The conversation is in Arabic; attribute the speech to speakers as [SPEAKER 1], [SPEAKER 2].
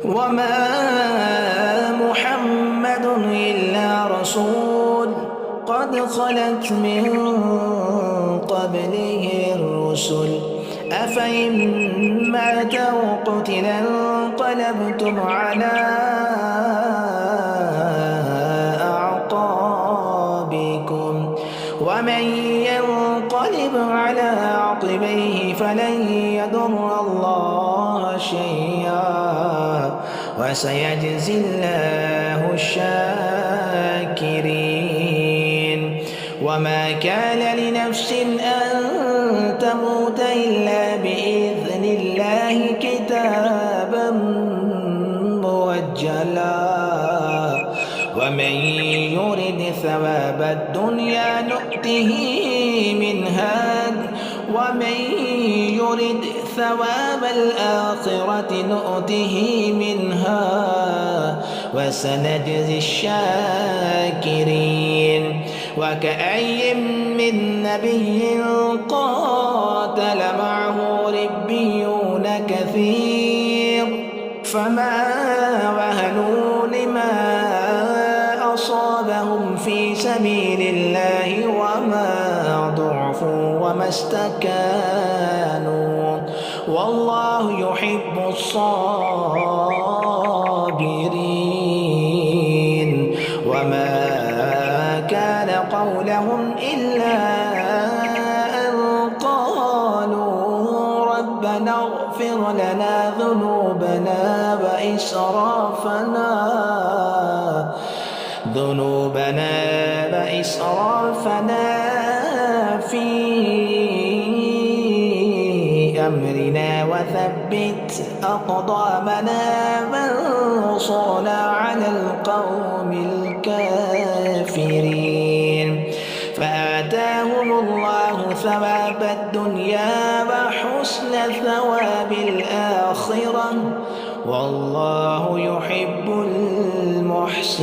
[SPEAKER 1] وما محمد إلا رسول قد خلت من قبله الرسل أفإن مات أو قتل انقلبتم على أعقابكم ومن ينقلب على عقبيه فلن يضر الله شيئا وسيجزي الله الشاكرين. وما كان لنفس أن تموت إلا بإذن الله كتابا مؤجلا ومن يرد ثواب الدنيا نؤته منها ومن يرد ثواب الآخرة نؤته منها وسنجزي الشاكرين. وكأي من نبي قاتل معه ربيون كثير فما وهنوا لما أصابهم في سبيل الله وما ضعفوا وما استكانوا والله يحب الصابرين. وما كان قولهم إلا أن قالوا ربنا اغفر لنا ذنوبنا وإسرافنا في أمرنا وثبت أقدامنا وانصرنا على القوم الكافرين. فآتاهم الله ثواب الدنيا وحسن ثواب الآخرة والله يحب المحسنين.